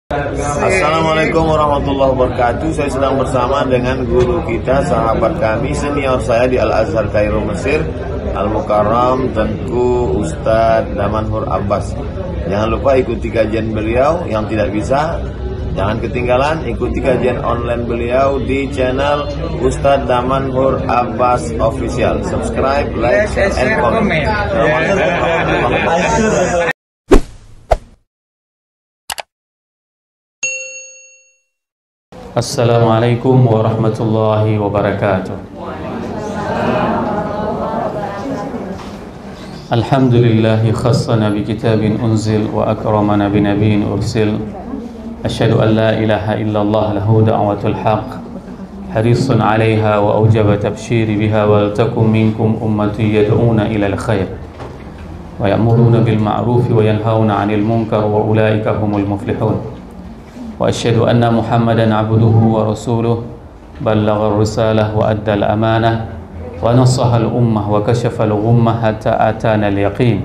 Assalamualaikum warahmatullahi wabarakatuh. Saya sedang bersama dengan guru kita, sahabat kami, senior saya di Al-Azhar Kairo Mesir, Al-Mukarram, Tengku Ustadz Damanhur Abbas. Jangan lupa ikuti kajian beliau. Yang tidak bisa, jangan ketinggalan ikuti kajian online beliau di channel Ustadz Damanhur Abbas Official. Subscribe, like, share, and comment. Assalamualaikum warahmatullahi wabarakatuh. Alhamdulillahi khassana bi kitabin unzil wa akramana bi nabiyyin ursil. Asyhadu an la ilaha illallah lahu da'watul haqq. Harisun 'alaiha wa aujaba tabshiri biha wal takum minkum ummati yad'una ila al-khair wa ya'muruna bil ma'ruf wa yanhauna 'anil munkar wa ulaika humul muflihun. وأشهد أن محمدا عبده ورسوله بلغ الرسالة وأدى الأمانة ونصح الأمة وكشف الغمة حتى أتانا اليقين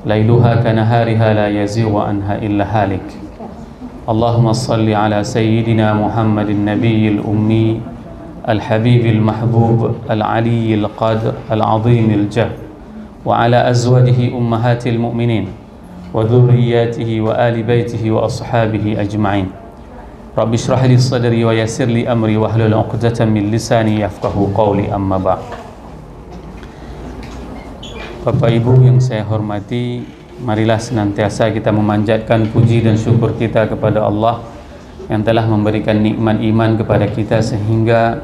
ليلها كنهارها لا يزيغ عنها إلا هالك. اللهم صل على سيدنا محمد النبي الأمي الحبيب المحبوب العلي القدر العظيم الجاه وعلى أزواجه أمهات المؤمنين وذرياته وآل بيته وأصحابه أجمعين. رب اشرح لي صدري ويسر لي أمري واحلل عقدة من لساني يفقهوا قولي أما بعد. Bapak Ibu yang saya hormati, marilah senantiasa kita memanjatkan puji dan syukur kita kepada Allah yang telah memberikan nikmat iman kepada kita sehingga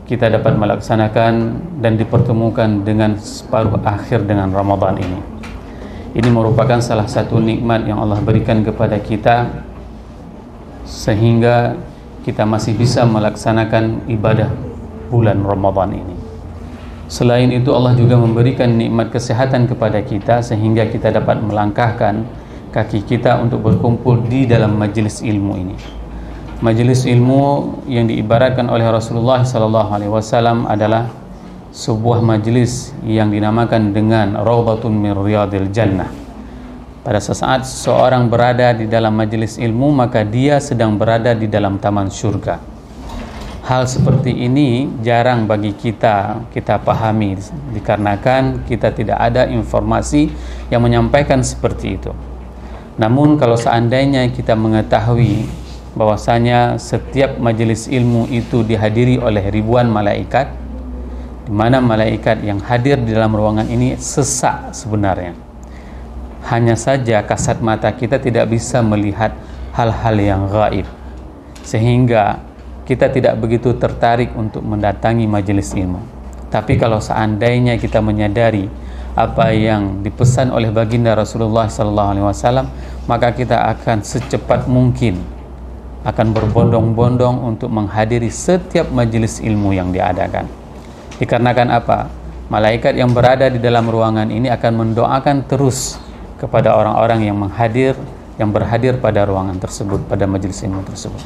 kita dapat melaksanakan dan dipertemukan dengan separuh akhir dengan Ramadan ini. Ini merupakan salah satu nikmat yang Allah berikan kepada kita sehingga kita masih bisa melaksanakan ibadah bulan Ramadan ini. Selain itu Allah juga memberikan nikmat kesehatan kepada kita sehingga kita dapat melangkahkan kaki kita untuk berkumpul di dalam majelis ilmu ini. Majelis ilmu yang diibaratkan oleh Rasulullah SAW adalah sebuah majelis yang dinamakan dengan Raudhatun min Riyadil Jannah. Pada saat seseorang berada di dalam majelis ilmu, maka dia sedang berada di dalam taman surga. Hal seperti ini jarang bagi kita pahami dikarenakan kita tidak ada informasi yang menyampaikan seperti itu. Namun kalau seandainya kita mengetahui bahwasanya setiap majelis ilmu itu dihadiri oleh ribuan malaikat, di mana malaikat yang hadir di dalam ruangan ini sesak sebenarnya. Hanya saja kasat mata kita tidak bisa melihat hal-hal yang gaib, sehingga kita tidak begitu tertarik untuk mendatangi majelis ilmu. Tapi kalau seandainya kita menyadari apa yang dipesan oleh baginda Rasulullah SAW, maka kita akan secepat mungkin akan berbondong-bondong untuk menghadiri setiap majelis ilmu yang diadakan. Dikarenakan apa? Malaikat yang berada di dalam ruangan ini akan mendoakan terus kepada orang-orang yang berhadir pada ruangan tersebut, pada majelis ilmu tersebut.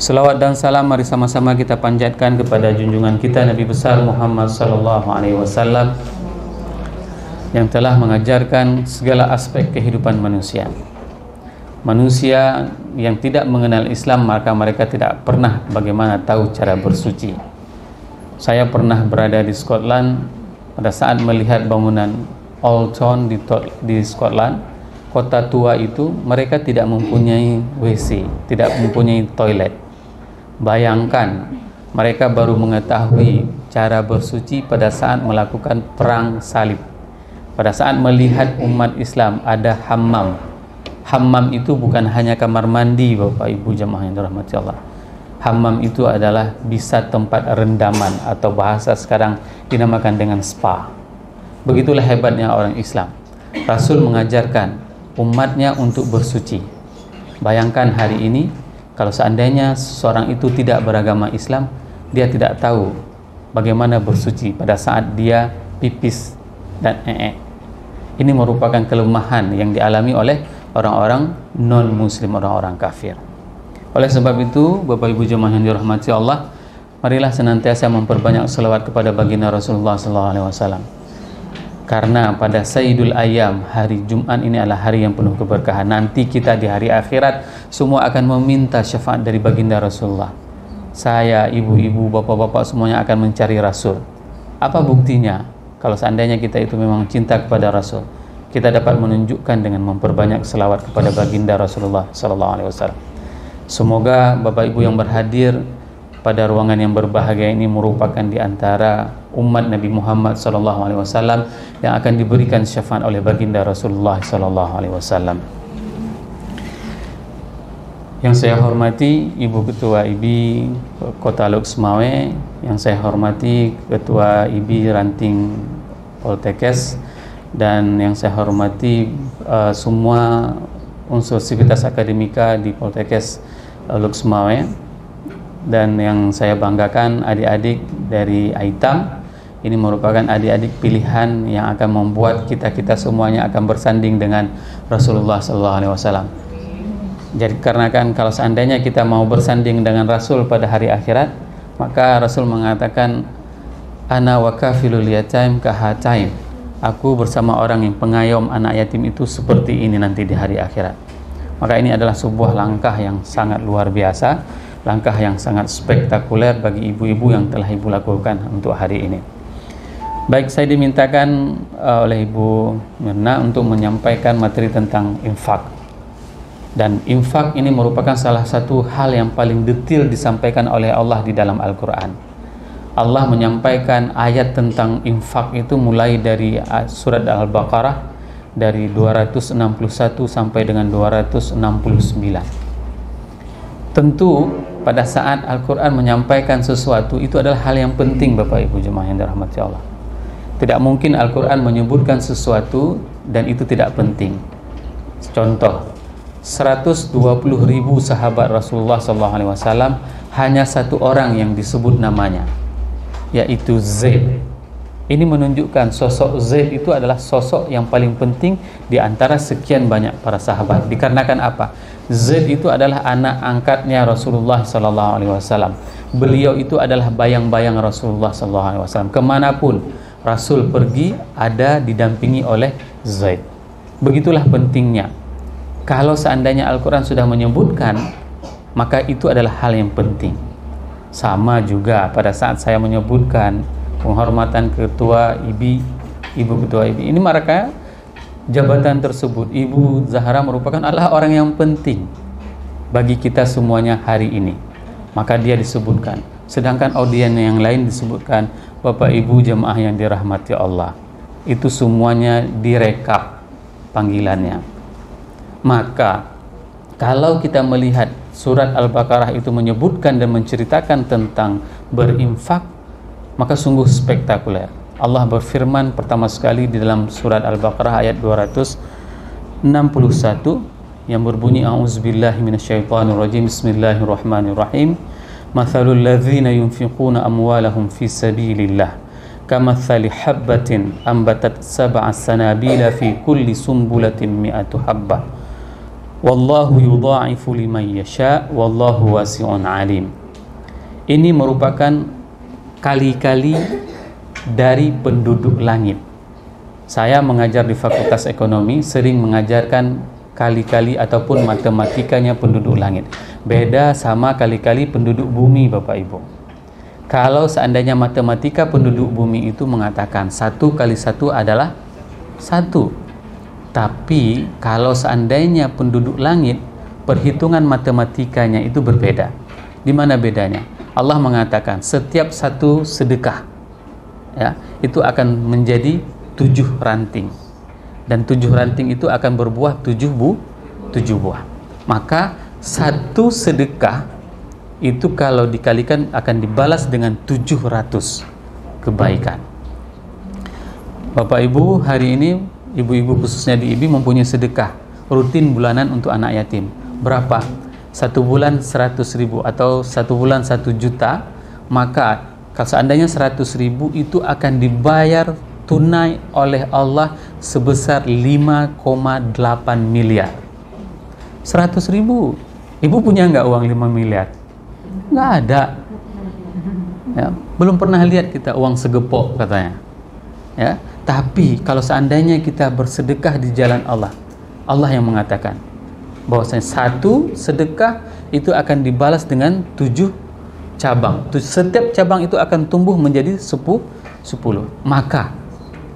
Selawat dan salam mari sama-sama kita panjatkan kepada junjungan kita Nabi besar Muhammad SAW yang telah mengajarkan segala aspek kehidupan manusia. Manusia yang tidak mengenal Islam, maka mereka tidak pernah bagaimana tahu cara bersuci. Saya pernah berada di Scotland pada saat melihat bangunan Old Town di Scotland, kota tua itu, mereka tidak mempunyai WC, tidak mempunyai toilet. Bayangkan, mereka baru mengetahui cara bersuci pada saat melakukan perang salib. Pada saat melihat umat Islam ada hammam. Hammam itu bukan hanya kamar mandi, Bapak Ibu jemaah yang dirahmati Allah. Hammam itu adalah bisa tempat rendaman atau bahasa sekarang dinamakan dengan spa. Begitulah hebatnya orang Islam. Rasul mengajarkan umatnya untuk bersuci. Bayangkan hari ini kalau seandainya seseorang itu tidak beragama Islam, dia tidak tahu bagaimana bersuci pada saat dia pipis dan Ini merupakan kelemahan yang dialami oleh orang-orang non-muslim, orang-orang kafir. Oleh sebab itu, Bapak Ibu jemaah yang dirahmati Allah, marilah senantiasa memperbanyak selawat kepada baginda Rasulullah SAW. Karena pada Sayyidul Ayyam, hari Jumat ini adalah hari yang penuh keberkahan. Nanti kita di hari akhirat semua akan meminta syafaat dari baginda Rasulullah. Saya, ibu-ibu, bapak-bapak semuanya akan mencari Rasul. Apa buktinya? Kalau seandainya kita itu memang cinta kepada Rasul, kita dapat menunjukkan dengan memperbanyak selawat kepada baginda Rasulullah SAW. Semoga bapak ibu yang berhadir pada ruangan yang berbahagia ini merupakan di antara umat Nabi Muhammad SAW yang akan diberikan syafaat oleh baginda Rasulullah SAW. Yang saya hormati Ibu Ketua IBI Kota Luxmawe, yang saya hormati Ketua IBI Ranting Poltekkes, dan yang saya hormati semua unsur sivitas akademika di Poltekkes Luxmawe. Dan yang saya banggakan adik-adik dari Aitam, ini merupakan adik-adik pilihan yang akan membuat kita semuanya akan bersanding dengan Rasulullah SAW. Jadi karena kan kalau seandainya kita mau bersanding dengan Rasul pada hari akhirat, maka Rasul mengatakan, ana wa kafilul yatim kahataim, aku bersama orang yang pengayom anak yatim itu seperti ini nanti di hari akhirat. Maka ini adalah sebuah langkah yang sangat luar biasa, langkah yang sangat spektakuler bagi ibu-ibu yang telah ibu lakukan untuk hari ini. Baik, saya dimintakan oleh Ibu Mirna untuk menyampaikan materi tentang infak. Dan infak ini merupakan salah satu hal yang paling detail disampaikan oleh Allah di dalam Al-Quran. Allah menyampaikan ayat tentang infak itu mulai dari surat Al-Baqarah dari 261 sampai dengan 269. Tentu pada saat Al-Quran menyampaikan sesuatu itu adalah hal yang penting, Bapak Ibu jemaah yang dirahmati Allah. Tidak mungkin Al-Quran menyebutkan sesuatu dan itu tidak penting. Contoh, 120.000 sahabat Rasulullah SAW, hanya satu orang yang disebut namanya, yaitu Zaid. Ini menunjukkan sosok Zaid itu adalah sosok yang paling penting di antara sekian banyak para sahabat. Dikarenakan apa? Zaid itu adalah anak angkatnya Rasulullah SAW. Beliau itu adalah bayang-bayang Rasulullah SAW. Kemanapun Rasul pergi, ada didampingi oleh Zaid. Begitulah pentingnya. Kalau seandainya Al-Quran sudah menyebutkan, maka itu adalah hal yang penting. Sama juga pada saat saya menyebutkan penghormatan Ketua IBI, Ibu Ketua IBI, ini maka jabatan tersebut, Ibu Zahra merupakan adalah orang yang penting bagi kita semuanya hari ini. Maka dia disebutkan. Sedangkan audien yang lain disebutkan Bapak Ibu jemaah yang dirahmati Allah. Itu semuanya direkap panggilannya. Maka kalau kita melihat surat Al-Baqarah itu menyebutkan dan menceritakan tentang berinfak, maka sungguh spektakuler. Allah berfirman pertama sekali di dalam surat Al-Baqarah ayat 261 yang berbunyi, a'udzubillahi minasyaitonirrajim, bismillahirrahmanirrahim, mathalul ladzina yunfiquna amwalahum fi sabilillah kamathali habbatin ambatat sab'a sanabila fi kulli sumbulatin mi'atu habbah wallahu yudha'ifu liman yasha wallahu wasi'un alim. Ini merupakan kali-kali dari penduduk langit. Saya mengajar di Fakultas Ekonomi, sering mengajarkan kali-kali ataupun matematikanya penduduk langit. Beda sama kali-kali penduduk bumi, Bapak Ibu. Kalau seandainya matematika penduduk bumi itu mengatakan 1 kali 1 adalah 1. Tapi kalau seandainya penduduk langit, perhitungan matematikanya itu berbeda. Di mana bedanya? Allah mengatakan setiap satu sedekah, ya, itu akan menjadi 7 ranting. Dan 7 ranting itu akan berbuah 7 buah. Maka satu sedekah itu kalau dikalikan akan dibalas dengan 700 kebaikan. Bapak Ibu, hari ini ibu-ibu khususnya di IBI mempunyai sedekah rutin bulanan untuk anak yatim. Berapa? 1 bulan 100.000 atau 1 bulan 1 juta. Maka kalau seandainya 100.000 itu akan dibayar tunai oleh Allah sebesar 5,8 miliar. 100.000. Ibu punya nggak uang 5 miliar? Nggak ada. Ya, belum pernah lihat kita uang segepok katanya. Ya, tapi kalau seandainya kita bersedekah di jalan Allah, Allah yang mengatakan bahwasanya satu sedekah itu akan dibalas dengan 7 cabang. Setiap cabang itu akan tumbuh menjadi 10. Maka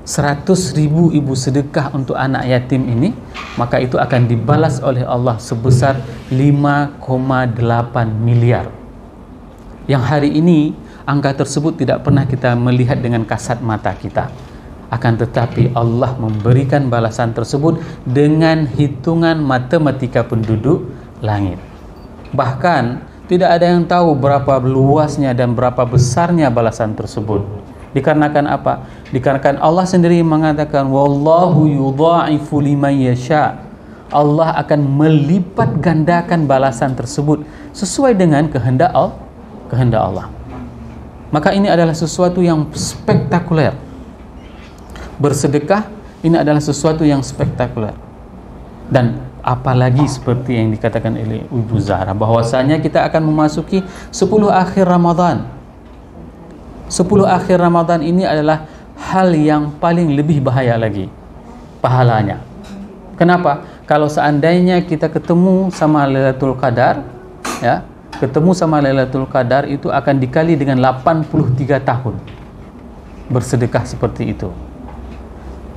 100.000 ibu sedekah untuk anak yatim ini, maka itu akan dibalas oleh Allah sebesar 5,8 miliar. Yang hari ini angka tersebut tidak pernah kita melihat dengan kasat mata kita. Akan tetapi Allah memberikan balasan tersebut dengan hitungan matematika penduduk langit. Bahkan tidak ada yang tahu berapa luasnya dan berapa besarnya balasan tersebut. Dikarenakan apa? Dikarenakan Allah sendiri mengatakan wallahu yudha'ifu liman yasha. Allah akan melipat gandakan balasan tersebut sesuai dengan kehendak Allah. Maka ini adalah sesuatu yang spektakuler. Bersedekah ini adalah sesuatu yang spektakuler. Dan apalagi seperti yang dikatakan oleh Ibu Zahra, bahwasanya kita akan memasuki 10 akhir Ramadan. 10 akhir Ramadan ini adalah hal yang paling lebih bahaya lagi pahalanya. Kenapa? Kalau seandainya kita ketemu sama Lailatul Qadar, ya, ketemu sama Lailatul Qadar itu akan dikali dengan 83 tahun bersedekah seperti itu.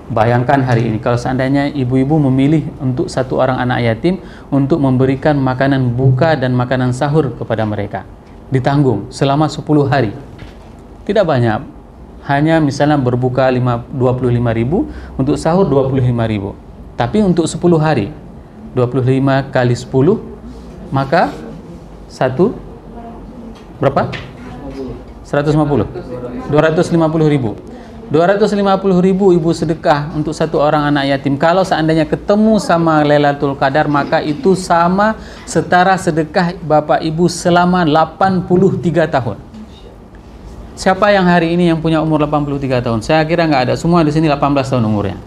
Bayangkan hari ini kalau seandainya ibu-ibu memilih untuk satu orang anak yatim untuk memberikan makanan buka dan makanan sahur kepada mereka, ditanggung selama 10 hari. Tidak banyak, hanya misalnya berbuka 25.000, untuk sahur 25.000. Tapi untuk 10 hari 25 kali 10, maka berapa? 150. 250.000. 250.000 ibu sedekah untuk satu orang anak yatim. Kalau seandainya ketemu sama Lailatul Qadar, maka itu sama setara sedekah bapak ibu selama 83 tahun. Siapa yang hari ini yang punya umur 83 tahun? Saya kira nggak ada. Semua di sini 18 tahun umurnya.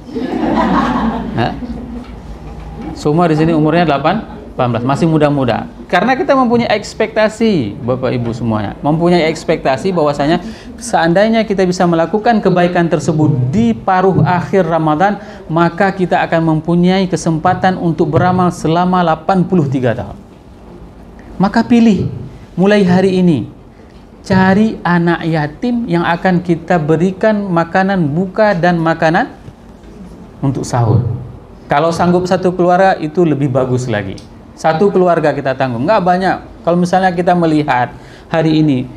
Semua di sini umurnya 18, masih muda-muda. Karena kita mempunyai ekspektasi, Bapak Ibu semuanya, mempunyai ekspektasi bahwasanya seandainya kita bisa melakukan kebaikan tersebut di paruh akhir Ramadan, maka kita akan mempunyai kesempatan untuk beramal selama 83 tahun. Maka pilih mulai hari ini, cari anak yatim yang akan kita berikan makanan buka dan makanan untuk sahur. Kalau sanggup satu keluarga itu lebih bagus lagi. Satu keluarga kita tanggung, nggak banyak. Kalau misalnya kita melihat hari ini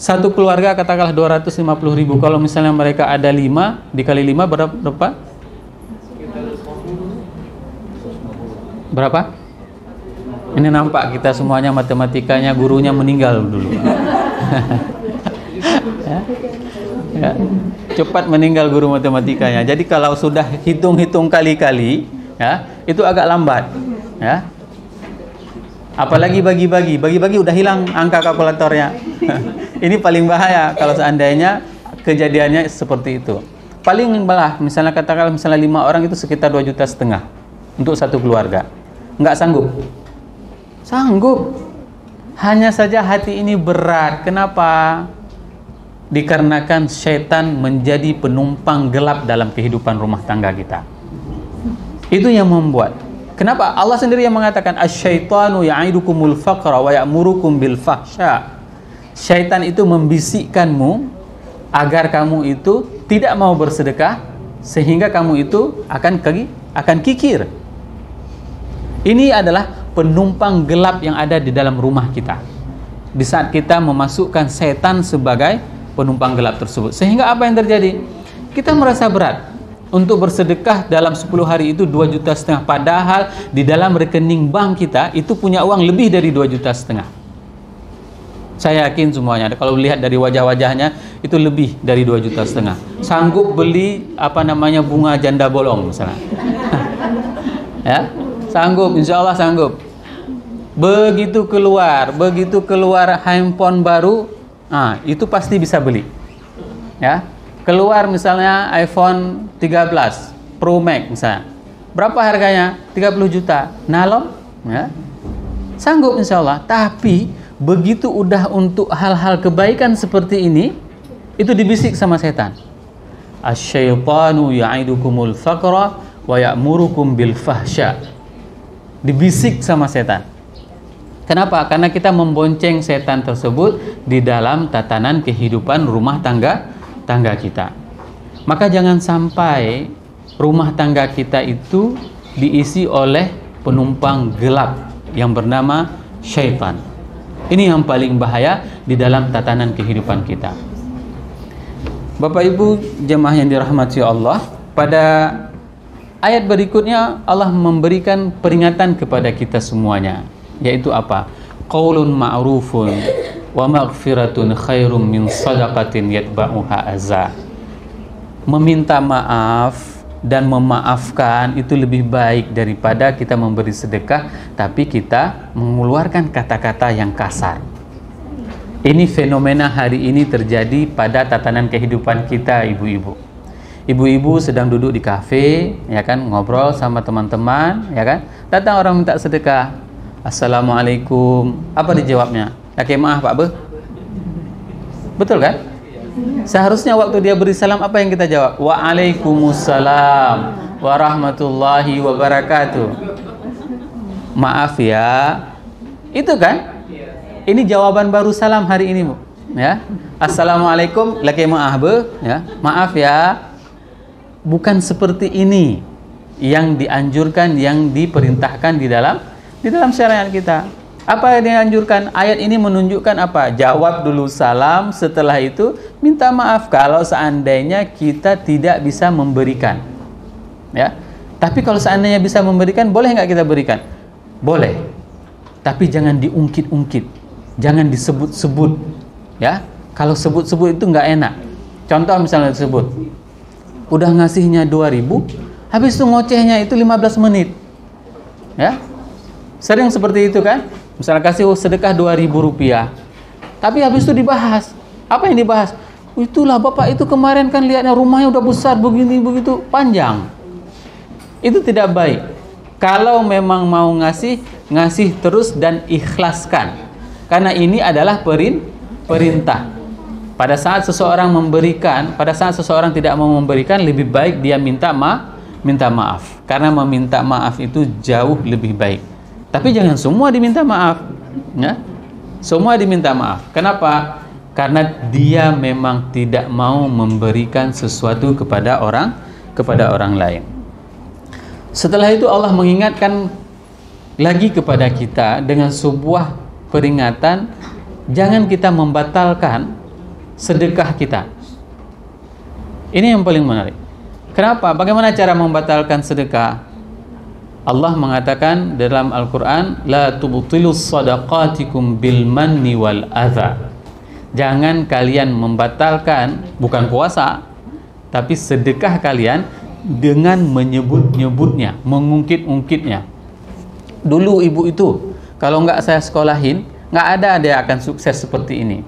satu keluarga katakanlah 250.000. Kalau misalnya mereka ada 5 dikali 5 berapa? Berapa? Ini nampak kita semuanya matematikanya gurunya meninggal dulu. Ya. Cepat meninggal guru matematikanya. Jadi kalau sudah hitung-hitung kali-kali, ya, itu agak lambat, ya. Apalagi bagi-bagi udah hilang angka kalkulatornya. Ini paling bahaya kalau seandainya kejadiannya seperti itu. Paling malah misalnya katakanlah misalnya 5 orang itu sekitar 2,5 juta untuk satu keluarga. Nggak sanggup? Sanggup. Hanya saja hati ini berat. Kenapa? Dikarenakan syaitan menjadi penumpang gelap dalam kehidupan rumah tangga kita. Itu yang membuat. Kenapa? Allah sendiri yang mengatakan asyaitanu ya'idukumul faqra wa ya'murukum bil fahsya. Syaitan itu membisikkanmu agar kamu itu tidak mau bersedekah sehingga kamu itu akan kikir. Ini adalah penumpang gelap yang ada di dalam rumah kita. Di saat kita memasukkan setan sebagai penumpang gelap tersebut. Sehingga apa yang terjadi? Kita merasa berat untuk bersedekah dalam 10 hari itu 2,5 juta. Padahal di dalam rekening bank kita itu punya uang lebih dari 2,5 juta. Saya yakin semuanya, kalau lihat dari wajah-wajahnya itu lebih dari 2,5 juta. Sanggup beli bunga janda bolong misalnya. Ya, sanggup, insya Allah sanggup. Begitu keluar handphone baru, itu pasti bisa beli. Ya, keluar misalnya iPhone 13 Pro Max misalnya. Berapa harganya? 30 juta. Nalom, ya. Sanggup insya Allah. Tapi begitu udah untuk hal-hal kebaikan seperti ini, itu dibisik sama setan. asyaitanu ya'idukumul faqra wa ya'murukum bil fahsya. Dibisik sama setan. Kenapa? Karena kita membonceng setan tersebut di dalam tatanan kehidupan rumah tangga kita. Maka jangan sampai rumah tangga kita itu diisi oleh penumpang gelap yang bernama syaitan. Ini yang paling bahaya di dalam tatanan kehidupan kita. Bapak Ibu jemaah yang dirahmati Allah, pada ayat berikutnya Allah memberikan peringatan kepada kita semuanya, yaitu apa? Qaulun ma'rufun wa maghfiratun khairum min sadaqatin yatba'uha azza. Meminta maaf dan memaafkan itu lebih baik daripada kita memberi sedekah tapi kita mengeluarkan kata-kata yang kasar. Ini fenomena hari ini terjadi pada tatanan kehidupan kita, ibu-ibu. Ibu-ibu sedang duduk di kafe, ya kan, ngobrol sama teman-teman, ya kan. Datang orang minta sedekah. Assalamualaikum. Apa dijawabnya? Oke, maaf Pak Be. Betul kan? Seharusnya waktu dia beri salam apa yang kita jawab? Waalaikumsalam warahmatullahi wabarakatuh. Maaf ya. Itu kan? Ini jawaban baru salam hari ini, Bu. Ya. Assalamualaikum, laki maaf Be, ya. Maaf ya. Bukan seperti ini yang dianjurkan, yang diperintahkan di dalam syariat kita. Apa yang dianjurkan? Ayat ini menunjukkan apa? Jawab dulu salam, setelah itu minta maaf kalau seandainya kita tidak bisa memberikan. Ya. Tapi kalau seandainya bisa memberikan, boleh nggak kita berikan? Boleh. Tapi jangan diungkit-ungkit. Jangan disebut-sebut. Ya. Kalau sebut-sebut itu nggak enak. Contoh misalnya disebut, udah ngasihnya 2.000, habis itu ngocehnya itu 15 menit. Ya. Sering seperti itu kan? Misalnya kasih sedekah 2.000 rupiah, tapi habis itu dibahas. Apa yang dibahas? Itulah Bapak itu kemarin kan lihatnya rumahnya udah besar begini begitu, panjang. Itu tidak baik. Kalau memang mau ngasih terus dan ikhlaskan. Karena ini adalah perintah. Pada saat seseorang memberikan, pada saat seseorang tidak mau memberikan, lebih baik dia minta maaf. Karena meminta maaf itu jauh lebih baik. Tapi jangan semua diminta maaf, ya. Semua diminta maaf. Kenapa? Karena dia memang tidak mau memberikan sesuatu kepada orang lain. Setelah itu Allah mengingatkan lagi kepada kita dengan sebuah peringatan, jangan kita membatalkan sedekah kita. Ini yang paling menarik. Kenapa? Bagaimana cara membatalkan sedekah? Allah mengatakan dalam Al-Quran, la tubtilus sadaqatikum bil manni wal adha. Jangan kalian membatalkan, bukan puasa, tapi sedekah kalian dengan menyebut-nyebutnya, mengungkit-ungkitnya. Dulu ibu itu, kalau nggak saya sekolahin, nggak ada dia akan sukses seperti ini.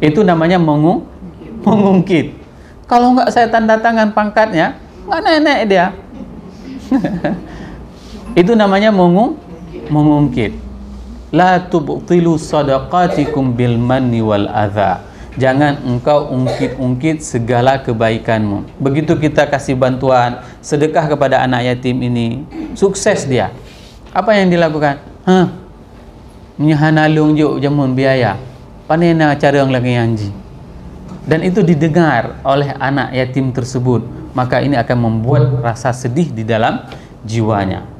Itu namanya mengungkit. Kalau nggak saya tanda tangan pangkatnya, nggak nenek dia. Itu namanya mengungkit. La tubtilu sadaqatikum bil manni wal adha. Jangan engkau ungkit-ungkit segala kebaikanmu. Begitu kita kasih bantuan sedekah kepada anak yatim ini, sukses dia. Apa yang dilakukan? Menyahanalung juk jamun biaya. Panena cara yang lagi anji. Dan itu didengar oleh anak yatim tersebut, maka ini akan membuat rasa sedih di dalam jiwanya.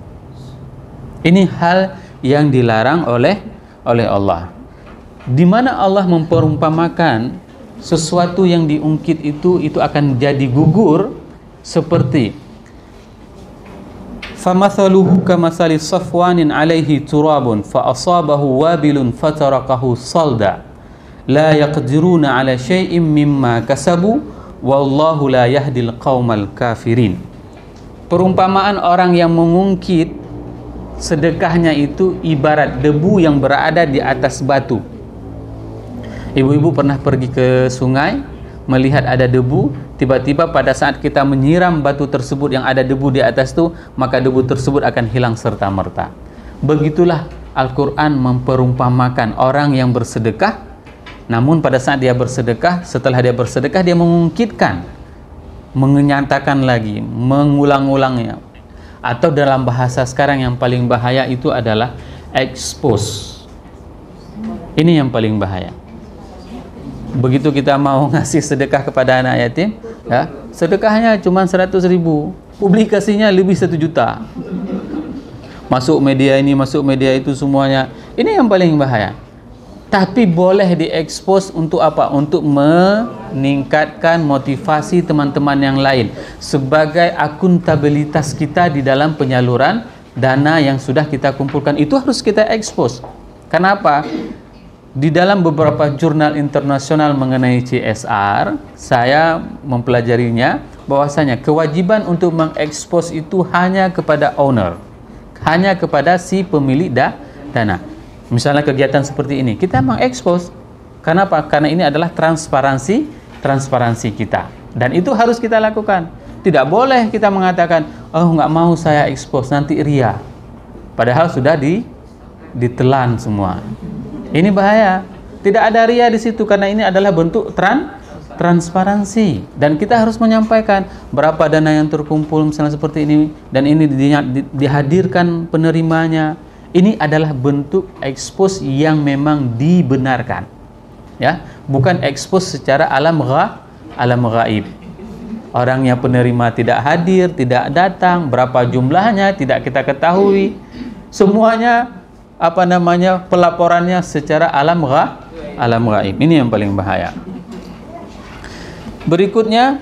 Ini hal yang dilarang oleh Allah. Di mana Allah memperumpamakan sesuatu yang diungkit itu akan jadi gugur, seperti famathaluhu kamathali safwanin alaihi turabun fa asabahu wabilun fatarakahu salda la yaqdiruna ala syai'im mimma kasabu wallahu la yahdil qaumal kafirin. Perumpamaan orang yang mengungkit sedekahnya itu ibarat debu yang berada di atas batu. Ibu-ibu pernah pergi ke sungai, melihat ada debu, tiba-tiba pada saat kita menyiram batu tersebut yang ada debu di atas itu, maka debu tersebut akan hilang serta-merta. Begitulah Al-Quran memperumpamakan orang yang bersedekah, namun pada saat dia bersedekah, setelah dia bersedekah, dia mengungkitkan menyatakan lagi, mengulang-ulangnya. Atau dalam bahasa sekarang yang paling bahaya itu adalah expose. Ini yang paling bahaya. Begitu kita mau ngasih sedekah kepada anak yatim, ya, sedekahnya cuma 100.000, publikasinya lebih 1 juta. Masuk media ini, masuk media itu, semuanya. Ini yang paling bahaya. Tapi boleh diekspos untuk apa? Untuk meningkatkan motivasi teman-teman yang lain sebagai akuntabilitas kita di dalam penyaluran dana yang sudah kita kumpulkan. Itu harus kita ekspos. Kenapa? Di dalam beberapa jurnal internasional mengenai CSR, saya mempelajarinya bahwasanya kewajiban untuk mengekspos itu hanya kepada owner, hanya kepada si pemilik dana. Misalnya kegiatan seperti ini, kita mengekspos. Kenapa? Karena ini adalah transparansi kita. Dan itu harus kita lakukan. Tidak boleh kita mengatakan, oh nggak mau saya ekspos, nanti ria. Padahal sudah ditelan semua. Ini bahaya. Tidak ada ria di situ karena ini adalah bentuk transparansi. Dan kita harus menyampaikan berapa dana yang terkumpul misalnya seperti ini, dan ini dihadirkan penerimanya. Ini adalah bentuk ekspos yang memang dibenarkan. Ya, bukan ekspos secara alam ghaib. Orangnya penerima tidak hadir, tidak datang, berapa jumlahnya tidak kita ketahui. Semuanya pelaporannya secara alam ghaib. Ini yang paling bahaya. Berikutnya,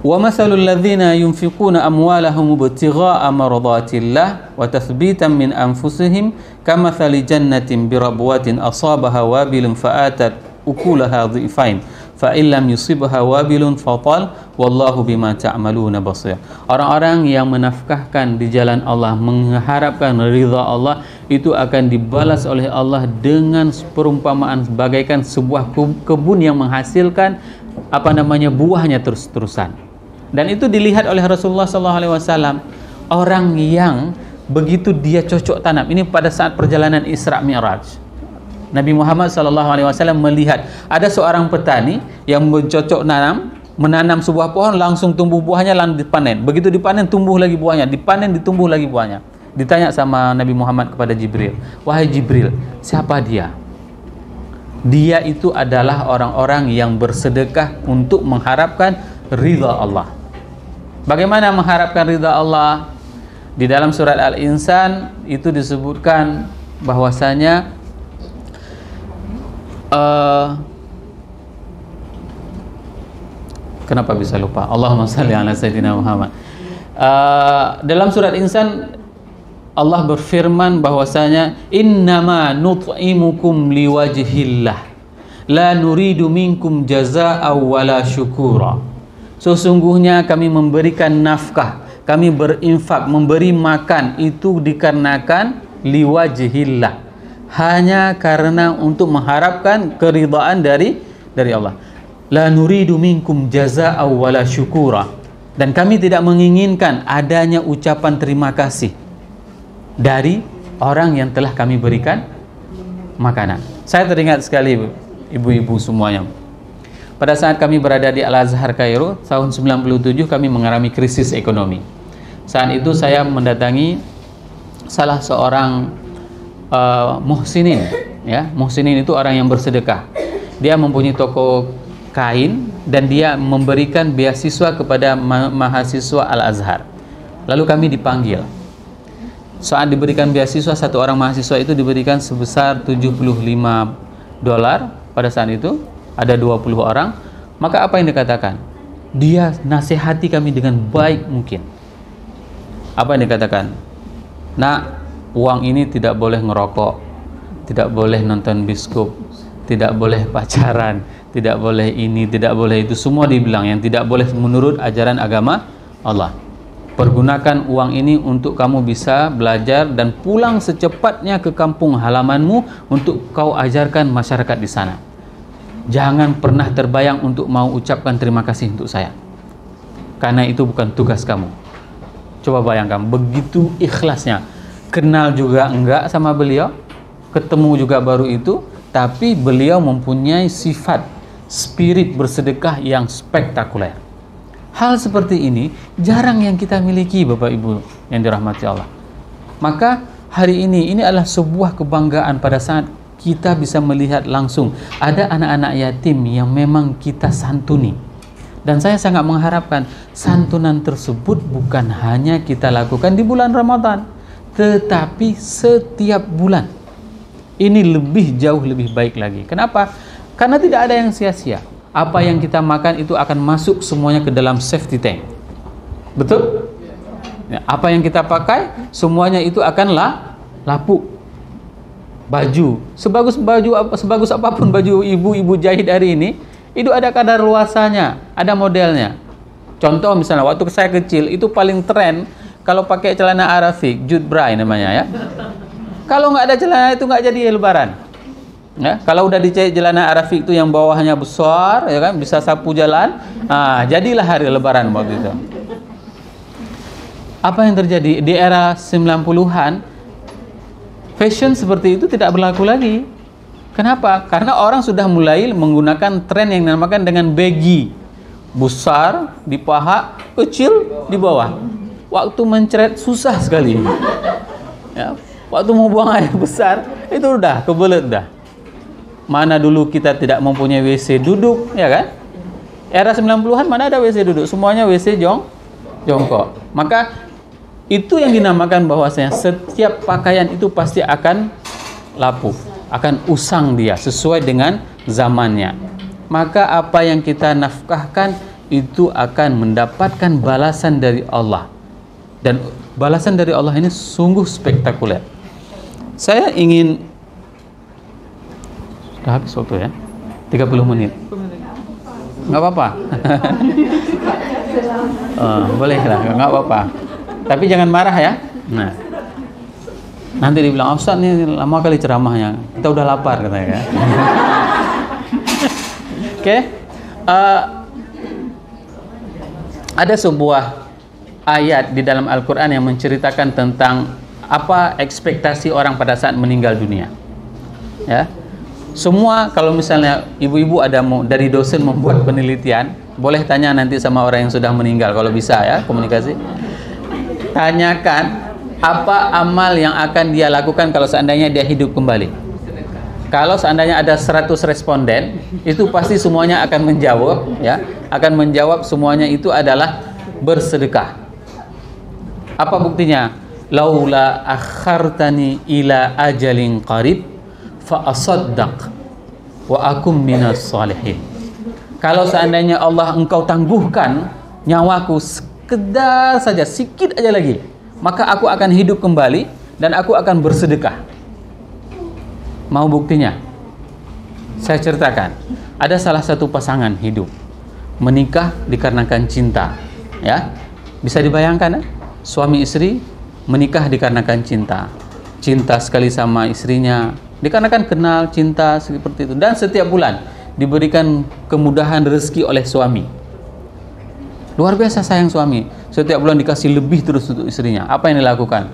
wa masalul ladzina yunfiquna amwalahum ibtigha'a maradatillah wa tathbitan min anfusihim kamathali jannatin birabwatin asabaha wabilun fa'atat ukulaha dhifain fa illam yusibha wabilun fatal wallahu bima ta'maluna basir. Orang-orang yang menafkahkan di jalan Allah, mengharapkan ridha Allah, itu akan dibalas oleh Allah dengan perumpamaan bagaikan sebuah kebun yang menghasilkan buahnya terus-terusan. Dan itu dilihat oleh Rasulullah SAW. Orang yang begitu dia cocok tanam, ini pada saat perjalanan Isra Mi'raj, Nabi Muhammad SAW melihat ada seorang petani yang mencocok menanam sebuah pohon, langsung tumbuh buahnya, lalu dipanen. Begitu dipanen, tumbuh lagi buahnya, dipanen, ditumbuh lagi buahnya. Ditanya sama Nabi Muhammad kepada Jibril, wahai Jibril, siapa dia? Dia itu adalah orang-orang yang bersedekah untuk mengharapkan ridha Allah. Bagaimana mengharapkan ridha Allah? Di dalam surat Al-Insan itu disebutkan bahwasanya kenapa bisa lupa? Allahumma salli ala sayyidina Muhammad. Dalam surat Insan Allah berfirman bahwasanya innama nut'imukum liwajhillah la nuridu minkum jazaa'a wala syukura. Sesungguhnya kami memberikan nafkah, kami berinfak, memberi makan itu dikarenakan liwajhillah, hanya karena untuk mengharapkan keridhaan dari Allah. La nuridu minkum jazaa'a wala syukura. Dan kami tidak menginginkan adanya ucapan terima kasih dari orang yang telah kami berikan makanan. Saya teringat sekali ibu-ibu semuanya. Pada saat kami berada di Al-Azhar Kairo tahun 97, kami mengalami krisis ekonomi. Saat itu saya mendatangi salah seorang muhsinin, ya. Muhsinin itu orang yang bersedekah. Dia mempunyai toko kain dan dia memberikan beasiswa kepada mahasiswa Al-Azhar. Lalu kami dipanggil. Saat diberikan beasiswa, satu orang mahasiswa itu diberikan sebesar $75. Pada saat itu ada 20 orang. Maka apa yang dikatakan? Dia nasihati kami dengan baik mungkin. Apa yang dikatakan? Nak, uang ini tidak boleh ngerokok, tidak boleh nonton bioskop, tidak boleh pacaran, tidak boleh ini, tidak boleh itu. Semua dibilang yang tidak boleh menurut ajaran agama Allah. Pergunakan uang ini untuk kamu bisa belajar dan pulang secepatnya ke kampung halamanmu untuk kau ajarkan masyarakat di sana. Jangan pernah terbayang untuk mau ucapkan terima kasih untuk saya, karena itu bukan tugas kamu. Coba bayangkan, begitu ikhlasnya. Kenal juga enggak sama beliau, ketemu juga baru itu, tapi beliau mempunyai sifat spirit bersedekah yang spektakuler. Hal seperti ini jarang yang kita miliki, Bapak Ibu yang dirahmati Allah. Maka hari ini adalah sebuah kebanggaan pada saat kita bisa melihat langsung ada anak-anak yatim yang memang kita santuni. Dan saya sangat mengharapkan santunan tersebut bukan hanya kita lakukan di bulan Ramadan, tetapi setiap bulan. Ini jauh lebih baik lagi. Kenapa? Karena tidak ada yang sia-sia. Apa yang kita makan itu akan masuk semuanya ke dalam safety tank. Betul? Ya, apa yang kita pakai semuanya itu akan lapuk. Baju, sebagus apapun baju ibu-ibu jahit hari ini, itu ada kadar luasanya, ada modelnya. Contoh misalnya waktu saya kecil itu paling tren kalau pakai celana Arafik, Jude Bray namanya ya. Kalau nggak ada celana itu nggak jadi lebaran. Ya, kalau udah dicari celana Arafik itu yang bawahnya besar, ya kan, bisa sapu jalan, jadilah hari lebaran waktu itu. Apa yang terjadi di era 90-an? Fashion seperti itu tidak berlaku lagi. Kenapa? Karena orang sudah mulai menggunakan tren yang dinamakan dengan baggy. Besar di paha, kecil di bawah. Waktu mencret susah sekali. Ya, waktu mau buang air besar, itu udah kebelet dah. Mana dulu kita tidak mempunyai WC duduk, ya kan? Era 90-an mana ada WC duduk? Semuanya WC jongkok. Maka itu yang dinamakan bahwasanya setiap pakaian itu pasti akan lapuk, akan usang dia sesuai dengan zamannya. Maka apa yang kita nafkahkan itu akan mendapatkan balasan dari Allah. Dan balasan dari Allah ini sungguh spektakuler. Saya ingin sudah habis waktu ya, 30 menit. Nggak apa-apa. Boleh lah, nggak apa-apa. Tapi jangan marah ya. Nah, nanti dibilang Ustaz nih lama kali ceramahnya. Kita udah lapar katanya kan. Oke. Ada sebuah ayat di dalam Al-Quran yang menceritakan tentang apa ekspektasi orang pada saat meninggal dunia. Ya. Semua kalau misalnya ibu-ibu ada mau dari dosen membuat penelitian, boleh tanya nanti sama orang yang sudah meninggal kalau bisa ya, komunikasi. Tanyakan apa amal yang akan dia lakukan kalau seandainya dia hidup kembali. Kalau seandainya ada 100 responden, itu pasti semuanya akan menjawab ya, akan menjawab semuanya itu adalah bersedekah. Apa buktinya? Laula akhartani ila ajalin qarib fa asaddaq wa akum minas salihin. Kalau seandainya Allah engkau tangguhkan nyawaku sekedar saja, sikit aja lagi, maka aku akan hidup kembali dan aku akan bersedekah. Mau buktinya? Saya ceritakan. Ada salah satu pasangan hidup menikah dikarenakan cinta, ya. Bisa dibayangkan ya? Suami istri menikah dikarenakan cinta. Cinta sekali sama istrinya, dikarenakan kenal cinta seperti itu, dan setiap bulan diberikan kemudahan rezeki oleh suami. Luar biasa sayang suami. Setiap bulan dikasih lebih terus untuk istrinya. Apa yang dilakukan?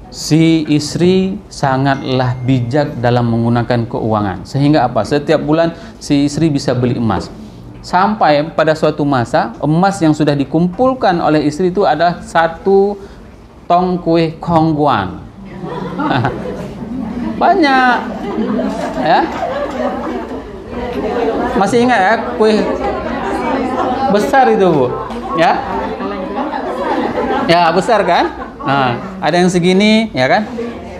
Si istri sangatlah bijak dalam menggunakan keuangan. Sehingga apa? Setiap bulan si istri bisa beli emas. Sampai pada suatu masa emas yang sudah dikumpulkan oleh istri itu adalah 1 tong kue kongguan. Banyak ya. Masih ingat ya kue besar itu Bu ya? Ya besar kan? Nah, ada yang segini ya kan?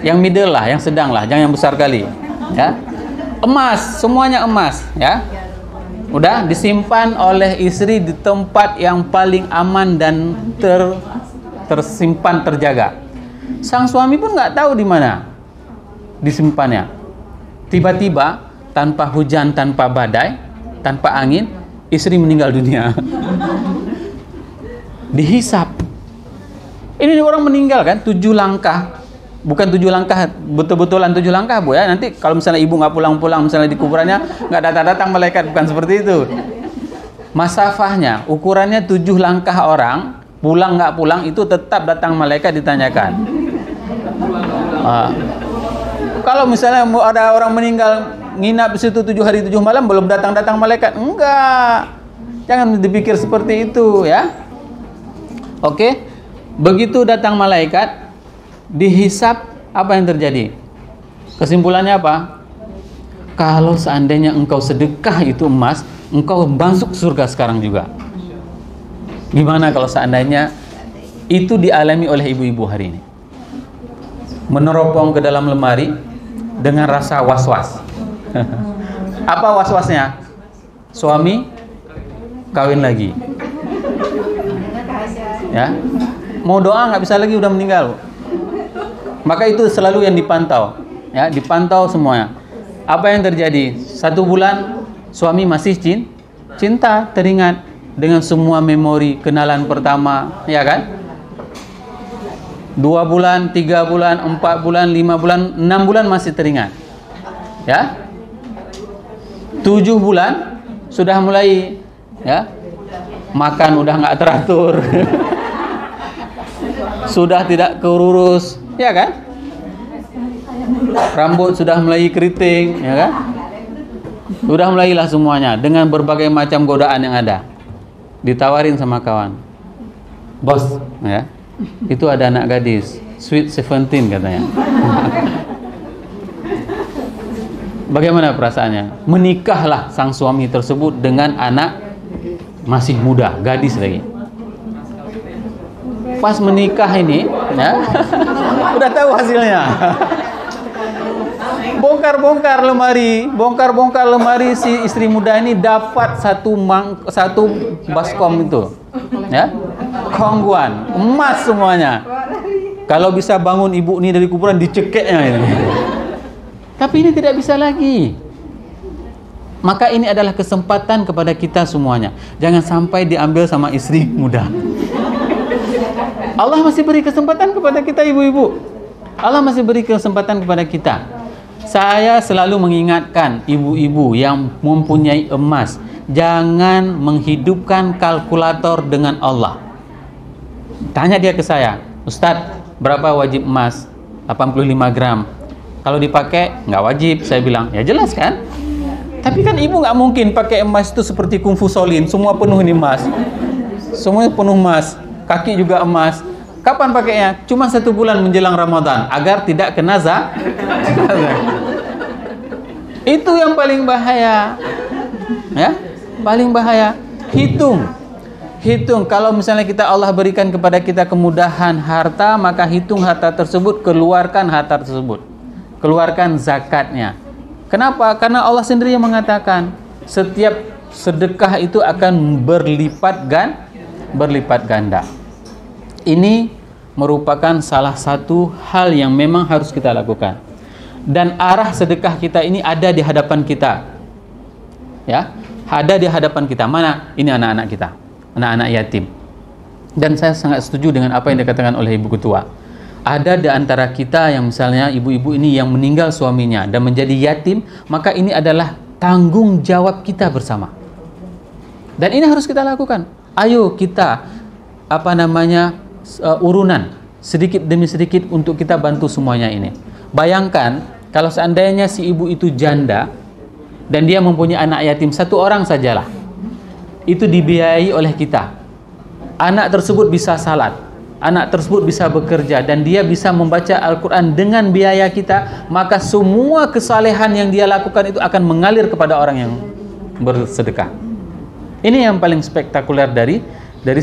Yang middle lah, yang sedang lah, jangan yang besar kali ya. Emas, semuanya emas ya. Udah disimpan oleh istri di tempat yang paling aman dan tersimpan, terjaga. Sang suami pun nggak tahu di mana disimpannya. Tiba-tiba tanpa hujan, tanpa badai, tanpa angin, istri meninggal dunia. Dihisap. Ini orang meninggal kan 7 langkah. Bukan 7 langkah betul-betulan 7 langkah Bu ya. Nanti kalau misalnya ibu nggak pulang-pulang misalnya di kuburannya nggak datang-datang malaikat, bukan seperti itu. Masafahnya ukurannya 7 langkah orang, pulang nggak pulang itu tetap datang malaikat ditanyakan. Kalau misalnya ada orang meninggal nginap di situ 7 hari 7 malam belum datang malaikat. Enggak. Jangan dipikir seperti itu ya. Oke. Begitu datang malaikat, dihisap, apa yang terjadi? Kesimpulannya apa? Kalau seandainya engkau sedekah itu emas, engkau masuk surga sekarang juga. Gimana kalau seandainya itu dialami oleh ibu-ibu hari ini? Meneropong ke dalam lemari dengan rasa was-was. Apa was-wasnya? Suami kawin lagi. Ya, mau doa nggak bisa lagi, udah meninggal. Maka itu selalu yang dipantau, ya, dipantau semuanya. Apa yang terjadi? 1 bulan suami masih cinta, teringat dengan semua memori kenalan pertama, ya kan? 2 bulan, 3 bulan, 4 bulan, 5 bulan, 6 bulan masih teringat, ya. 7 bulan sudah mulai, ya, makan udah nggak teratur. Sudah tidak keurus, ya kan? Rambut sudah mulai keriting, ya kan? Sudah mulailah semuanya dengan berbagai macam godaan yang ada. Ditawarin sama kawan, bos, ya, itu ada anak gadis, sweet 17 katanya. Bagaimana perasaannya? Menikahlah sang suami tersebut dengan anak masih muda, gadis lagi. Pas menikah ini, ya, udah tahu hasilnya. Bongkar-bongkar lemari si istri muda ini dapat satu baskom itu, ya, kongguan emas semuanya. Kalau bisa bangun ibu ini dari kuburan, dicekeknya ini. Tapi ini tidak bisa lagi. Maka ini adalah kesempatan kepada kita semuanya. Jangan sampai diambil sama istri muda. Allah masih beri kesempatan kepada kita, ibu-ibu. Allah masih beri kesempatan kepada kita. Saya selalu mengingatkan ibu-ibu yang mempunyai emas, jangan menghidupkan kalkulator dengan Allah. Tanya dia ke saya, Ustadz, berapa wajib emas? 85 gram. Kalau dipakai, nggak wajib. Saya bilang, ya jelas kan? Tapi kan ibu nggak mungkin pakai emas itu seperti kungfu Solin, semua penuh ini emas. Semuanya penuh emas, kaki juga emas. Kapan pakainya? Cuma 1 bulan menjelang Ramadan, agar tidak kena Itu yang paling bahaya, ya, paling bahaya. Hitung. Kalau misalnya Allah berikan kepada kita kemudahan harta, maka hitung harta tersebut, keluarkan harta tersebut, keluarkan zakatnya. Kenapa? Karena Allah sendiri yang mengatakan setiap sedekah itu akan berlipat ganda. Ini merupakan salah satu hal yang memang harus kita lakukan. Dan arah sedekah kita ini ada di hadapan kita, ya, ada di hadapan kita. Mana? Ini anak-anak kita, anak-anak yatim. Dan saya sangat setuju dengan apa yang dikatakan oleh Ibu Ketua. Ada di antara kita yang misalnya ibu-ibu ini yang meninggal suaminya dan menjadi yatim, maka ini adalah tanggung jawab kita bersama. Dan ini harus kita lakukan. Ayo kita urunan sedikit demi sedikit untuk kita bantu semuanya ini. Bayangkan kalau seandainya si ibu itu janda dan dia mempunyai anak yatim 1 orang sajalah, itu dibiayai oleh kita. Anak tersebut bisa salat, anak tersebut bisa bekerja, dan dia bisa membaca Al-Quran dengan biaya kita, maka semua kesalehan yang dia lakukan itu akan mengalir kepada orang yang bersedekah. Ini yang paling spektakuler dari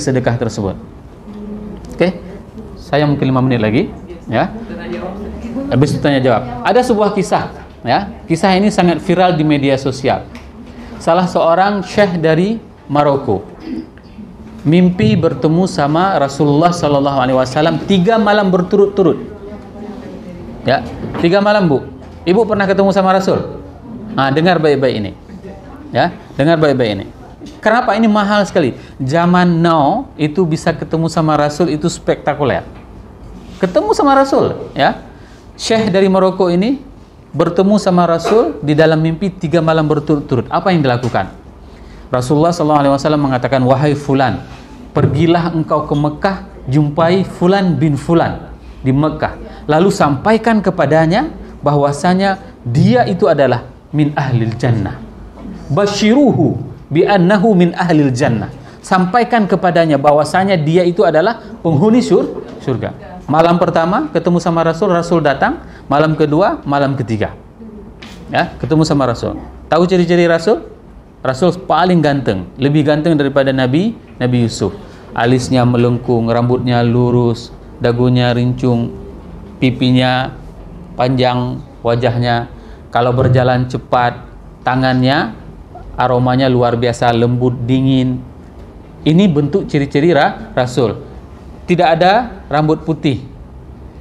sedekah tersebut. Oke, saya mungkin 5 menit lagi, ya. Habis itu tanya jawab. Ada sebuah kisah, ya. Kisah ini sangat viral di media sosial. Salah seorang syekh dari Maroko mimpi bertemu sama Rasulullah SAW 3 malam berturut-turut. Ya, 3 malam, Bu. Ibu pernah ketemu sama Rasul? Nah, dengar baik-baik ini. Ya, dengar baik-baik ini. Kenapa ini mahal sekali? Zaman now itu bisa ketemu sama Rasul itu spektakuler. Ketemu sama Rasul, ya. Syekh dari Maroko ini bertemu sama Rasul di dalam mimpi 3 malam berturut-turut. Apa yang dilakukan? Rasulullah SAW mengatakan, wahai fulan, pergilah engkau ke Mekah, jumpai fulan bin fulan di Mekah, lalu sampaikan kepadanya bahwasanya dia itu adalah min ahlil jannah. Basyiruhu bi annahu min ahlil jannah. Sampaikan kepadanya bahwasanya dia itu adalah penghuni surga. Malam pertama ketemu sama Rasul, Rasul datang. Malam kedua, malam ketiga, ya, ketemu sama Rasul. Tahu ciri-ciri Rasul? Rasul paling ganteng, lebih ganteng daripada Nabi Yusuf. Alisnya melengkung, rambutnya lurus, dagunya rincung, pipinya panjang, wajahnya kalau berjalan cepat, tangannya aromanya luar biasa, lembut, dingin. Ini bentuk ciri-ciri Rasul. Tidak ada rambut putih,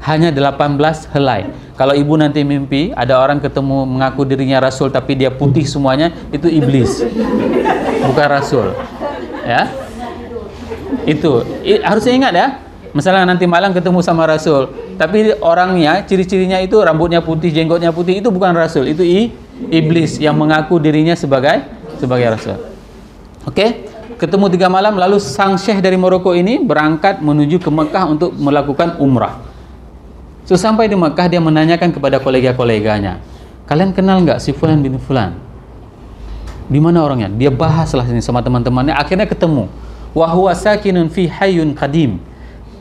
hanya 18 helai. Kalau ibu nanti mimpi ada orang ketemu mengaku dirinya Rasul tapi dia putih semuanya, itu iblis, bukan Rasul, ya. Itu harusnya ingat ya. Misalnya nanti malam ketemu sama Rasul tapi orangnya, ciri-cirinya itu rambutnya putih, jenggotnya putih, itu bukan Rasul, itu iblis yang mengaku dirinya sebagai Rasul. Oke? Ketemu 3 malam, lalu sang syekh dari Maroko ini berangkat menuju ke Mekah untuk melakukan umrah. Sampai di Mekah dia menanyakan kepada kolega-koleganya, kalian kenal nggak si Fulan bin Fulan? Di mana orangnya? Dia bahaslah ini sama teman-temannya, akhirnya ketemu. Wa huwa sakinun fi hayyun qadim.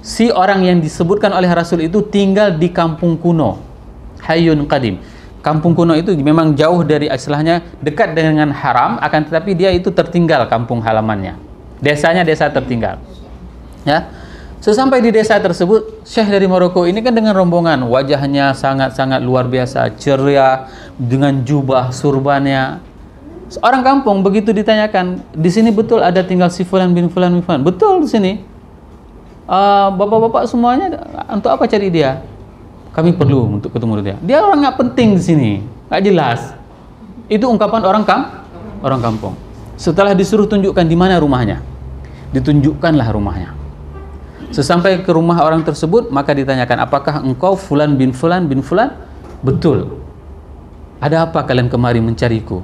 Si orang yang disebutkan oleh Rasul itu tinggal di kampung kuno, hayyun qadim. Kampung kuno itu memang jauh dari, istilahnya dekat dengan haram, akan tetapi dia itu tertinggal kampung halamannya. Desanya desa tertinggal. Ya. Sesampai di desa tersebut, Syekh dari Maroko ini kan dengan rombongan, wajahnya sangat-sangat luar biasa, ceria, dengan jubah surbannya. Orang kampung begitu ditanyakan, di sini betul ada tinggal si Fulan bin Fulan bin Fulan? Betul di sini. Bapak-bapak semuanya, untuk apa cari dia? Kami perlu untuk ketemu dia. Dia orang nggak penting di sini, nggak jelas. Itu ungkapan orang kampung. Setelah disuruh tunjukkan di mana rumahnya, ditunjukkanlah rumahnya. Sesampai ke rumah orang tersebut, maka ditanyakan, apakah engkau Fulan bin Fulan bin Fulan? Betul. Ada apa kalian kemari mencariku?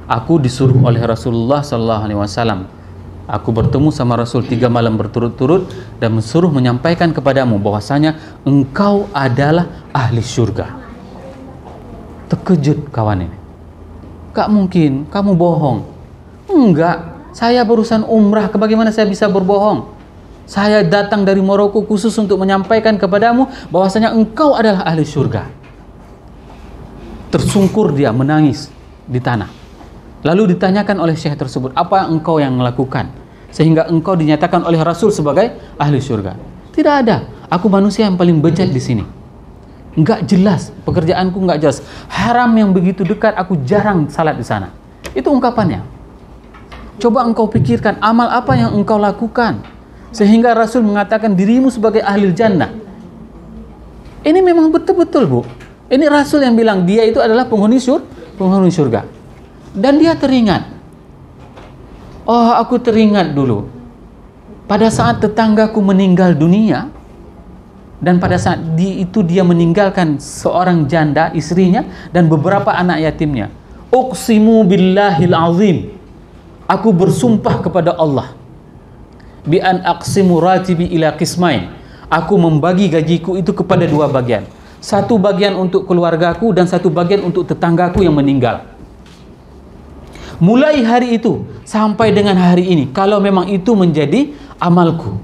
Aku disuruh oleh Rasulullah SAW. Aku bertemu sama Rasul 3 malam berturut-turut dan mensuruh menyampaikan kepadamu bahwasanya engkau adalah ahli surga. Terkejut kawan ini. Gak mungkin, kamu bohong. Enggak, saya barusan umrah, bagaimana saya bisa berbohong? Saya datang dari Maroko khusus untuk menyampaikan kepadamu bahwasanya engkau adalah ahli surga. Tersungkur dia, menangis di tanah. Lalu ditanyakan oleh syekh tersebut, apa engkau yang melakukan sehingga engkau dinyatakan oleh Rasul sebagai ahli surga? Tidak ada. Aku manusia yang paling bejat di sini. Enggak jelas, pekerjaanku enggak jelas. Haram yang begitu dekat, aku jarang salat di sana. Itu ungkapannya. Coba engkau pikirkan amal apa yang engkau lakukan sehingga Rasul mengatakan dirimu sebagai ahli jannah. Ini memang betul-betul, Bu. Ini Rasul yang bilang dia itu adalah penghuni surga. Dan dia teringat. Oh, aku teringat dulu. Pada saat tetanggaku meninggal dunia, dan pada saat itu dia meninggalkan seorang janda, istrinya, dan beberapa anak yatimnya. Uqsimu billahil azim. Aku bersumpah kepada Allah. Bi an aqsimu ratibi ila qismain. Aku membagi gajiku itu kepada 2 bagian. 1 bagian untuk keluargaku dan 1 bagian untuk tetanggaku yang meninggal. Mulai hari itu sampai dengan hari ini, kalau memang itu menjadi amalku.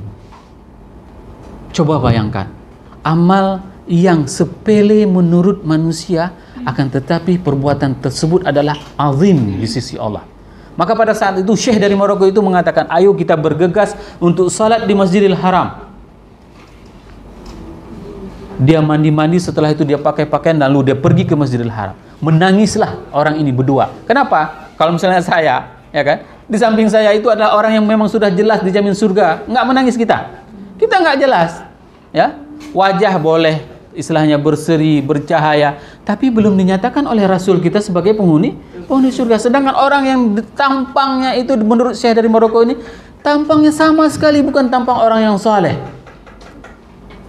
Coba bayangkan, amal yang sepele menurut manusia, akan tetapi perbuatan tersebut adalah azim di sisi Allah. Maka pada saat itu Syekh dari Maroko itu mengatakan, ayo kita bergegas untuk salat di Masjidil Haram. Dia mandi-mandi, setelah itu dia pakai pakaian, lalu dia pergi ke Masjidil Haram. Menangislah orang ini berdua. Kenapa? Kalau misalnya saya, ya kan, di samping saya itu adalah orang yang memang sudah jelas dijamin surga, nggak menangis kita. Kita nggak jelas, ya. Wajah boleh istilahnya berseri, bercahaya, tapi belum dinyatakan oleh Rasul kita sebagai penghuni surga. Sedangkan orang yang tampangnya itu menurut Syekh dari Maroko ini, tampangnya sama sekali bukan tampang orang yang saleh.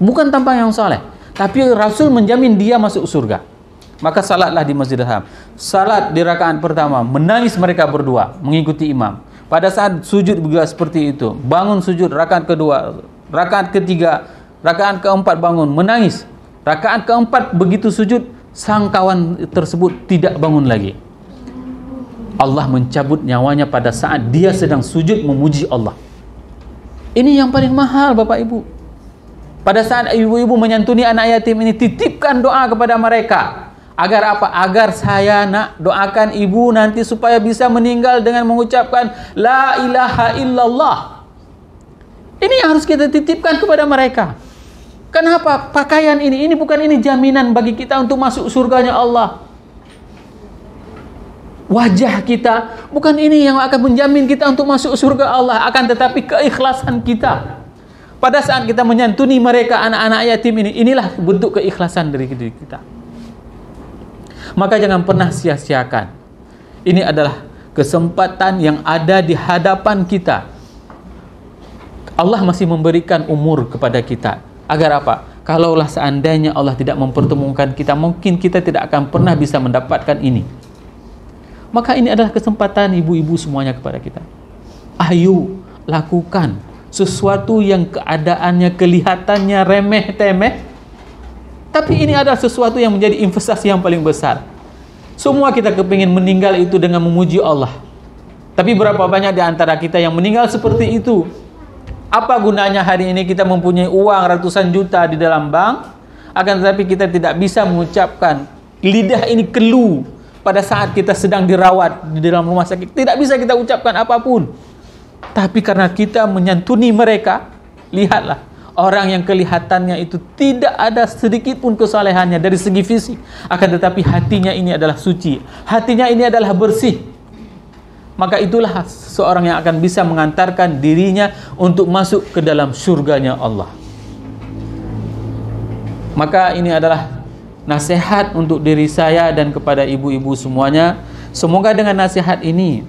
Bukan tampang yang saleh, tapi Rasul menjamin dia masuk surga. Maka salatlah di Masjidil Haram. Salat di rakaat pertama, menangis mereka berdua mengikuti imam. Pada saat sujud juga seperti itu. Bangun sujud rakaat kedua, rakaat ketiga, rakaat keempat bangun, menangis. Rakaat keempat begitu sujud, sang kawan tersebut tidak bangun lagi. Allah mencabut nyawanya pada saat dia sedang sujud memuji Allah. Ini yang paling mahal, Bapak Ibu. Pada saat ibu-ibu menyantuni anak yatim ini, titipkan doa kepada mereka. Agar apa? Agar saya nak doakan ibu nanti supaya bisa meninggal dengan mengucapkan La ilaha illallah. Ini yang harus kita titipkan kepada mereka. Kenapa? Pakaian ini bukan jaminan bagi kita untuk masuk surganya Allah. Wajah kita bukan ini yang akan menjamin kita untuk masuk surga Allah, akan tetapi keikhlasan kita. Pada saat kita menyantuni mereka, anak-anak yatim ini, inilah bentuk keikhlasan dari diri kita. Maka jangan pernah sia-siakan. Ini adalah kesempatan yang ada di hadapan kita. Allah masih memberikan umur kepada kita. Agar apa? Kalaulah seandainya Allah tidak mempertemukan kita, mungkin kita tidak akan pernah bisa mendapatkan ini. Maka ini adalah kesempatan ibu-ibu semuanya kepada kita. Ayo lakukan sesuatu yang keadaannya, kelihatannya remeh-temeh, tapi ini adalah sesuatu yang menjadi investasi yang paling besar. Semua kita kepingin meninggal itu dengan memuji Allah. Tapi berapa banyak di antara kita yang meninggal seperti itu? Apa gunanya hari ini kita mempunyai uang ratusan juta di dalam bank, akan tetapi kita tidak bisa mengucapkan, lidah ini kelu pada saat kita sedang dirawat di dalam rumah sakit. Tidak bisa kita ucapkan apapun. Tapi karena kita menyantuni mereka, lihatlah, orang yang kelihatannya itu tidak ada sedikit pun kesalehannya dari segi fisik, akan tetapi hatinya ini adalah suci, hatinya ini adalah bersih. Maka itulah seorang yang akan bisa mengantarkan dirinya untuk masuk ke dalam surganya Allah. Maka ini adalah nasihat untuk diri saya dan kepada ibu-ibu semuanya. Semoga dengan nasihat ini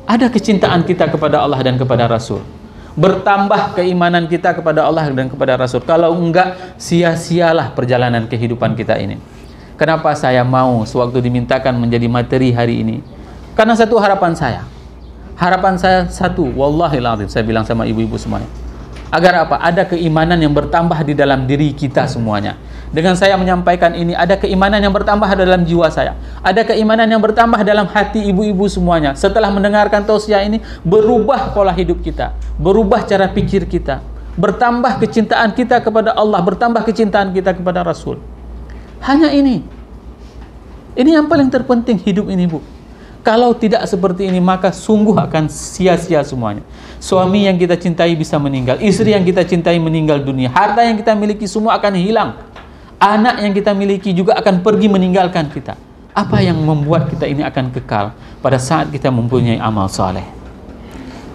ada kecintaan kita kepada Allah dan kepada Rasul. Bertambah keimanan kita kepada Allah dan kepada Rasul. Kalau enggak, sia-sialah perjalanan kehidupan kita ini. Kenapa saya mau sewaktu dimintakan menjadi materi hari ini? Karena satu harapan saya. Harapan saya satu, wallahil azim, saya bilang sama ibu-ibu semuanya. Agar apa? Ada keimanan yang bertambah di dalam diri kita semuanya. Dengan saya menyampaikan ini, ada keimanan yang bertambah dalam jiwa saya. Ada keimanan yang bertambah dalam hati ibu-ibu semuanya. Setelah mendengarkan tausiah ini, berubah pola hidup kita, berubah cara pikir kita, bertambah kecintaan kita kepada Allah, bertambah kecintaan kita kepada Rasul. Hanya ini. Ini yang paling terpenting hidup ini, Bu. Kalau tidak seperti ini, maka sungguh akan sia-sia semuanya. Suami yang kita cintai bisa meninggal, istri yang kita cintai meninggal dunia, harta yang kita miliki semua akan hilang. Anak yang kita miliki juga akan pergi meninggalkan kita. Apa yang membuat kita ini akan kekal pada saat kita mempunyai amal saleh?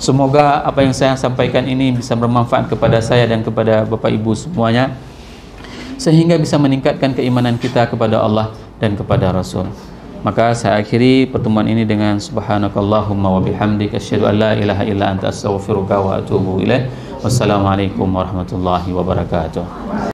Semoga apa yang saya sampaikan ini bisa bermanfaat kepada saya dan kepada Bapak Ibu semuanya, sehingga bisa meningkatkan keimanan kita kepada Allah dan kepada Rasul. Maka saya akhiri pertemuan ini dengan subhanakallahumma wa bihamdika asyhadu an la ilaha illa anta astaghfiruka wa atubu ilaik. Wassalamualaikum warahmatullahi wabarakatuh.